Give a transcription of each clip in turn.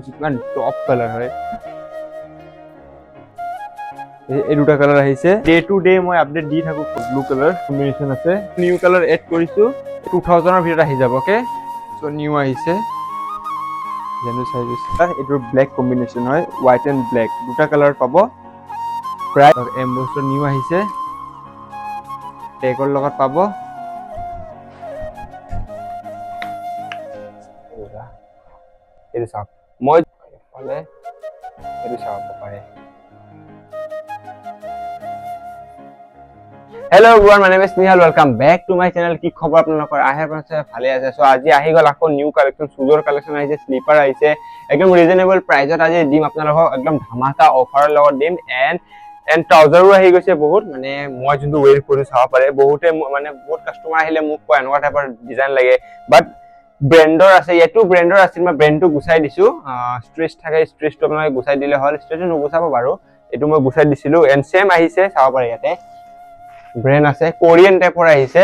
কিমান top colour হয় এই দুটা কালাৰ আহিছে ডে টু ডে মই আপডেট দি থাকো ব্লু কালাৰ কম্বিনেশ্যন আছে নিউ কালাৰ এড কৰিছো 2000 ৰ ভিতৰত আহি যাব ওকে সো নিউ আহিছে জানো চাইজ এইটো ব্লেক কম্বিনেশ্যন হয় হোৱাইট এণ্ড ব্লেক দুটা কালাৰ পাব প্ৰায় এমবছৰ নিউ আহিছে টেগৰ লগত পাব এইটো চাওক মই ফালে এইটো চাব পাৰে Hello everyone, my name is Nihal. Welcome back to my channel. কি খবৰ আপোনালোকৰ আহে পাছে ভালে আছে সো আজি আহি গল আকৌ নিউ কালেকশন সুজৰ কালেকশন আহিছে স্লিপাৰ আহিছে একদম ৰিজনেবল প্ৰাইজত আজি দিম আপোনালোকক একদম ধামাকা অফাৰৰ লগত দিম এণ্ড ট্ৰাউজাৰো আহি গৈছে বহুত মানে মই যোনটো ওয়েৰ কৰি চাব পাৰে বহুতে মানে বহুত কাস্টমাৰ আহিলে মোক কয় এনেকুৱা টাইপৰ ডিজাইন লাগে বাট ব্ৰেন্ডৰ আছে ইয়াতো ব্ৰেন্ডৰ আছে মই ব্ৰেন্ডটো গুছাই দিছো ষ্ট্ৰেচ থাকে ষ্ট্ৰেচটো আপোনালোকে গুছাই দিলে হ'ল ষ্ট্ৰেচটো নুগুছাব বাৰু এইটো মই গুছাই দিছিলো এণ্ড সেম আহিছে চাব পাৰে ইয়াতে ব্ৰেন্ড আছে কোৰিয়ান টাইপৰ আহিছে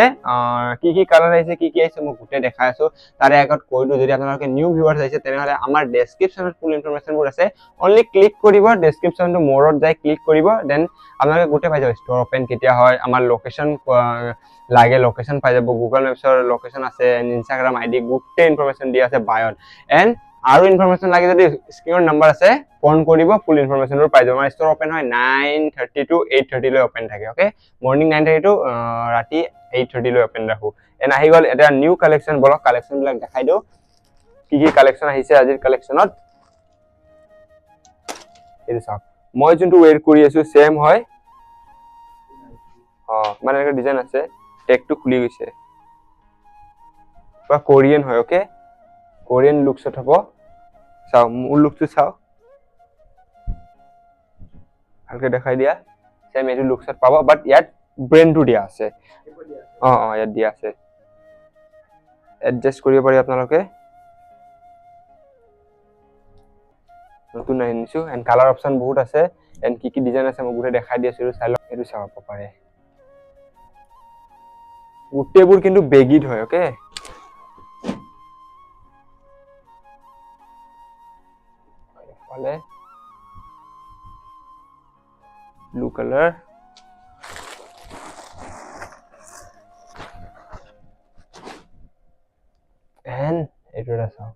কি কালাৰ আহিছে কি আহিছে মই গুটে দেখাই আছো তাৰে আগত কৈ দিও যদি আপোনালোকে নিউ ভিউৱাৰ্স আহিছে তেনেহলে আমাৰ ডেসক্ৰিপচনত ফুল ইনফৰমেশনবোৰ আছে অনলি ক্লিক কৰিব ডেসক্ৰিপচনটো মোৰত যাই ক্লিক কৰিব দেন আপোনালোকে গুটে পাই যাব ষ্টৰ ওপেন কেতিয়া হয় আমাৰ লোকেশন লাগে লোকেশন পাই যাব গুগল মেপছৰ লোকেশন আছে ইনষ্টাগ্ৰাম আইডি গুটে ইনফৰমেশন দিয়া আছে বায়ত এণ্ড আৰু ইনফৰমেশন লাগে যদি স্ক্ৰিনৰ নম্বৰ আছে ফোন কৰিব ফুল ইনফৰমেশনবোৰ পাই যাব আমাৰ ষ্টৰ ওপেন হয় 9:30 to 8:30 লৈ ওপেন থাকে ওকে মৰ্নিং 9:30 to ৰাতি 8:30 লৈ ওপেন ৰাখো এন আহি গল এটা নিউ কালেকশন বলক কালেকশন বিলাক দেখাই দিও কি কালেকশন আহিছে আজিৰ কালেকশনত এই চাওক মই যোনটো ওয়েৰ কৰি আছো সেম হয় মানে এটা ডিজাইন আছে টেগটো খুলি গৈছে বা কোৰিয়ান হয় ওকে কোৰিয়ান লুকছত হ'ব চাও মোৰ লুকটো চাও ভালকে দেখাই দিয়া সেম এইটো লুকছত পাব বাট ইয়াত ব্ৰেন্ডটো দিয়া আছে ইয়াত দিয়া আছে এডজাস্ট কৰিব পাৰি আপোনালোকে নতুন আনিছো এণ্ড কালাৰ অপচন বহুত আছে এণ্ড কি ডিজাইন আছে মই গুটে দেখাই দি আছো চাই লওক এইটো চাব পাৰে গুটেবোৰ কিন্তু বেগিড হয় ওকে ফালে ব্লু কালাৰ এণ্ড এইটো এটা চাওক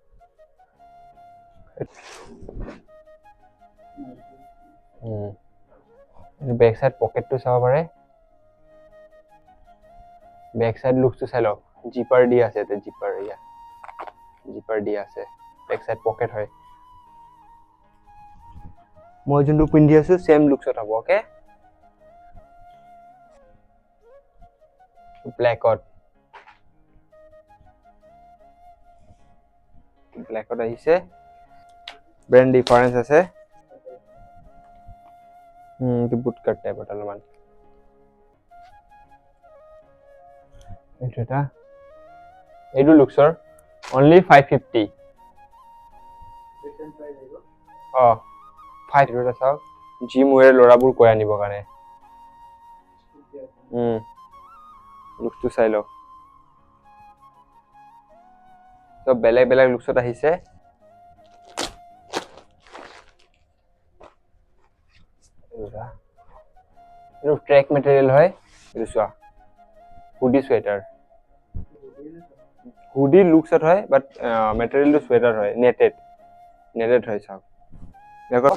বেক সাইড পকেটটো চাব পাৰে বেক সাইড লুকটো চাই লওক জিপাৰ দি আছে তে জিপাৰ দি আছে বেক সাইড পকেট হয় মই যোনটো পিন্ধি আছো সেম লুকছত হ'ব ওকে ব্ল্যাকত আহিছে ব্র্যান্ড ডিফারেন্স আছে কি বুট কাট টাইপ অলপমান এইটো লুকছৰ অনলি 550 5 এটা চাওক জিম ওয়েৰ লৰাবোৰ কৈ আনিব কাৰণে লুকটো চাই লওক সব বেলেগ বেলেগ লুকছত আহিছে এইটো ট্ৰেক মেটেৰিয়েল হয় এইটো চোৱা হুডি সোয়েটাৰ হুডি লুকছত হয় বাট মেটেৰিয়েলটো সোয়েটাৰ হয় নেটেড হয় চাওক দেখো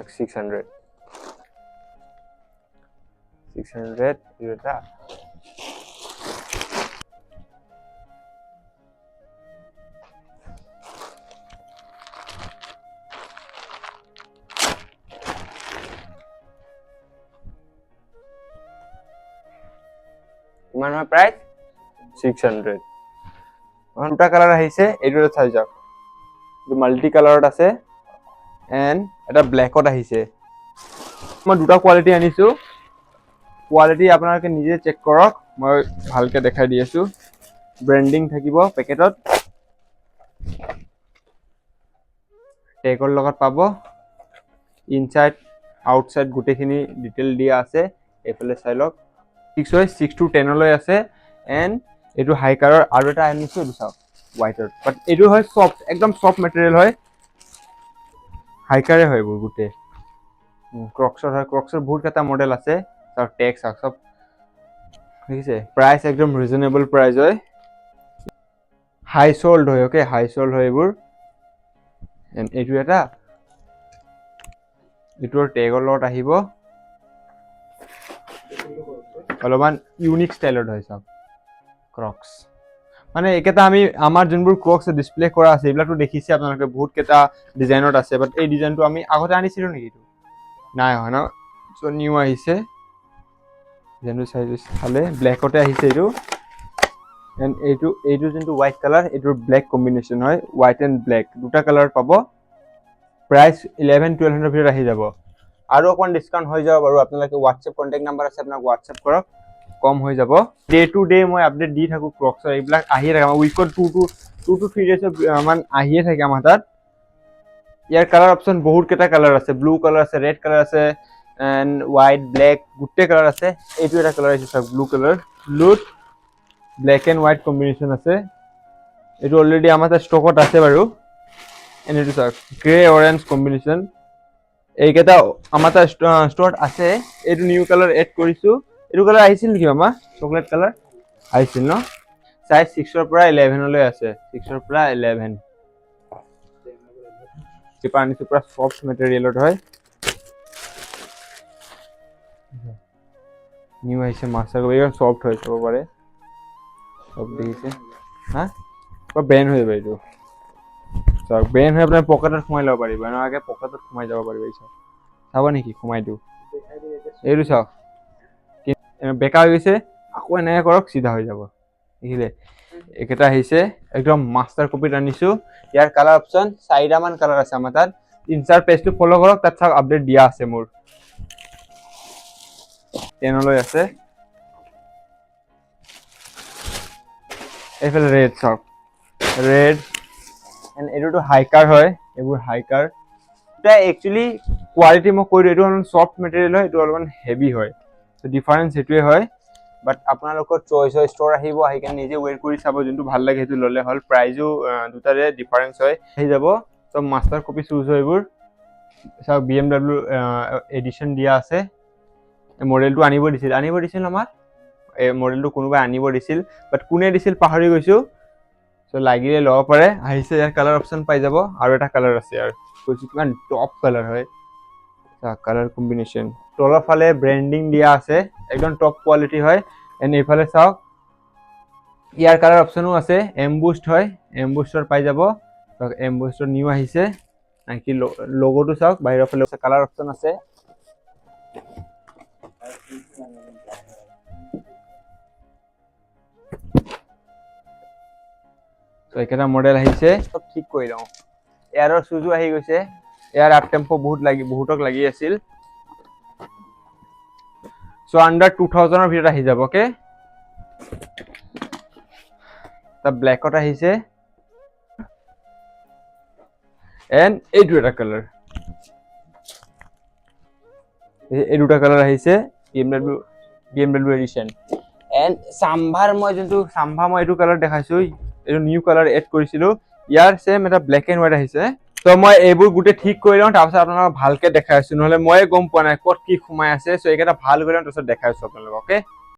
like 600 এটা কিমান হয় প্ৰাইস 600 দুটা কালাৰ আহিছে এইটো চাই যাওক এইটো মাল্টি কালাৰত আছে এণ্ড এটা ব্ল্যাকত আহিছে মই দুটা কোৱালিটি আনিছো কোৱালিটি আপোনালোকে নিজে চেক কৰক মই ভালকে দেখাই দি আছো ব্ৰেন্ডিং থাকিব পেকেটত টেগৰ লগত পাব ইনসাইড আউটসাইড গোটেইখিনি ডিটেইল দিয়া আছে এইফালে চাই লওক 6 to 10 লৈ আছে এণ্ড এইটো হাই কাৰৰ আৰু এটা আনিছোঁ এইটো চাওক হোৱাইটৰ বাট এইটো হয় সফ্ট একদম সফ্ট মেটেৰিয়েল হয় হাই কাৰে হয় এইবোৰ গোটেই ক্ৰক্সৰ হয় ক্ৰক্সৰ বহুত কেইটা মডেল আছে চাওক টেগ চাওক চব দেখিছে প্ৰাইচ একদম ৰিজনেবল প্ৰাইচ হয় হাই সোল্ড হয় ওকে হাই সোল্ড হয় এইবোৰ এণ্ড এইটো এটা এইটোৰ টেগৰ লগত আহিব অলপমান ইউনিক ষ্টাইলত হয় চাওক ক্ৰক্স মানে এইকেইটা আমি আমাৰ যোনবোৰ ক্ৰক্স ডিছপ্লে কৰা আছে এইবিলাকতো দেখিছে আপোনালোকে বহুত কেইটা ডিজাইনত আছে বাট এই ডিজাইনটো আমি আগতে আনিছিলোঁ নেকি এইটো নাই হয় ন চ' নিউ আহিছে ডিজাইনটো চালে ব্লেকতে আহিছে এইটো এণ্ড এইটো যোনটো হোৱাইট কালাৰ এইটোৰ ব্লেক কম্বিনেশ্যন হয় হোৱাইট এণ্ড ব্লেক দুটা কালাৰ পাব প্ৰাইচ 11-1200 ভিতৰত আহি যাব আৰু অকণ ডিছকাউণ্ট হৈ যাব বাৰু আপোনালোকে হোৱাটছএপ কণ্টেক্ট নাম্বাৰ আছে আপোনাক হোৱাটছএপ কৰক কম হৈ যাব ডে টু ডে মই আপডেট দি থাকোঁ ক্ৰক্সৰ এইবিলাক আহিয়ে থাকে আমাৰ উইকত 2 to 3 ডেজৰ মান আহিয়ে থাকে আমাৰ তাত ইয়াৰ কালাৰ অপশ্যন বহুত কেইটা কালাৰ আছে ব্লু কালাৰ আছে ৰেড কালাৰ আছে এণ্ড হোৱাইট ব্লেক গোটেই কালাৰ আছে এইটো এটা কালাৰ আহিছে চাওক ব্লু কালাৰ ব্লুত ব্লেক এণ্ড হোৱাইট কম্বিনেশ্যন আছে এইটো অলৰেডি আমাৰ তাত ষ্টকত আছে বাৰু এণ্ড এইটো চাওক গ্ৰে অৰেঞ্জ কম্বিনেশ্যন এইকেইটা আমাৰ তাত ষ্টৰত আছে এইটো নিউ কালাৰ এড কৰিছোঁ এইটো কালাৰ আহিছিল নেকি মামা চকলেট কালাৰ আহিছিল ন চাইজ 6 পৰা 11 লৈ আছে 6 পৰা 11 পেপাৰ আনিছোঁ পুৰা সফ্ট মেটেৰিয়েলত হয় নিউ আহিছে মাষ্টাৰ কপি একদম সফ্ট হয় চাব পাৰে সব দেখিছে হা ব্ৰেণ্ড হৈ যাব এইটো চাওক ব্ৰেণ্ড হৈ আপোনাৰ পকেটত সোমাই ল'ব পাৰিব এনেকুৱাকৈ পকেটত সোমাই যাব পাৰিব এই চাওক চাব নেকি সোমাই দিওঁ এইটো চাওক বেকা হৈ গৈছে আকৌ এনেকৈ কৰক চিধা হৈ যাব দেখিলে এইকেইটা আহিছে একদম মাষ্টাৰ কপিত আনিছোঁ ইয়াৰ কালাৰ অপশ্যন 4টামান কালাৰ আছে আমাৰ তাত ইনষ্টাৰ পেজটো ফ'ল' কৰক তাত চাওক আপডেট দিয়া আছে মোৰ 10 লৈ আছে এইফালে ৰেড চাওক ৰেড এণ্ড এইটোতো হাইকাৰ হয় এইবোৰ হাইকাৰ এটা একচুৱেলি কোৱালিটি মই কৈ দিওঁ এইটো অলপমান চফ্ট মেটেৰিয়েল হয় এইটো অলপমান হেভি হয় চ' ডিফাৰেঞ্চ সেইটোৱে হয় বাট আপোনালোকৰ চইচ হয় ষ্ট'ৰ আহিব আহি কিনে নিজে ৱেৰ কৰি চাব যোনটো ভাল লাগে সেইটো ল'লে হ'ল প্ৰাইজো দুটাৰে ডিফাৰেঞ্চ হয় আহি যাব চব মাষ্টাৰ কপি চুজ হয় এইবোৰ চাওক BMW এডিশ্যন দিয়া আছে মডেলটো আনিব দিছিল আমাৰ এই মডেলটো কোনোবাই আনিব দিছিল বাট কোনে দিছিল পাহৰি গৈছোঁ চ' লাগিলে ল'ব পাৰে আহিছে ইয়াৰ কালাৰ অপশ্যন পাই যাব আৰু এটা কালাৰ আছে আৰু কৈছোঁ কিমান টপ কালাৰ হয় কালাৰ কম্বিনেশ্যন তলৰ ফালে ব্ৰেণ্ডিং দিয়া আছে একদম টপ কোৱালিটি হয় এণ্ড এইফালে চাওক ইয়াৰ কালাৰ অপশ্যনো আছে এমবুষ্ট হয় এমবুষ্টৰ পাই যাব এমবুষ্টৰ নিউ আহিছে নাকি লগোটো চাওক বাহিৰৰ ফালে কালাৰ অপশ্যন আছে এইকেইটা মডেল আহিছে চব ঠিক কৰি লওঁ এয়াৰৰ চুজো আহি গৈছে এয়াৰ আপ টেম্পো বহুতক লাগি আছিল চ' আণ্ডাৰ 2000ৰ ভিতৰত আহি যাব অ'কে তাৰ ব্লেকত আহিছে এণ্ড এইটো এটা কালাৰ এই দুটা কালাৰ আহিছে BMW এডিশ্যন এণ্ড চাম্ভাৰ মই এইটো কালাৰ দেখাইছোঁ এইটো নিউ কালাৰ এড কৰিছিলোঁ ইয়াৰ চেম এটা ব্লেক এণ্ড হোৱাইট আহিছে ত' মই এইবোৰ গোটেই ঠিক কৰি লওঁ তাৰপিছত আপোনালোকক ভালকৈ দেখাই আছোঁ নহ'লে ময়ে গম পোৱা নাই ক'ত কি সোমাই আছে চ' এইকেইটা ভাল কৰি লওঁ তাৰপিছত দেখাই আছোঁ আপোনালোকক অ'কে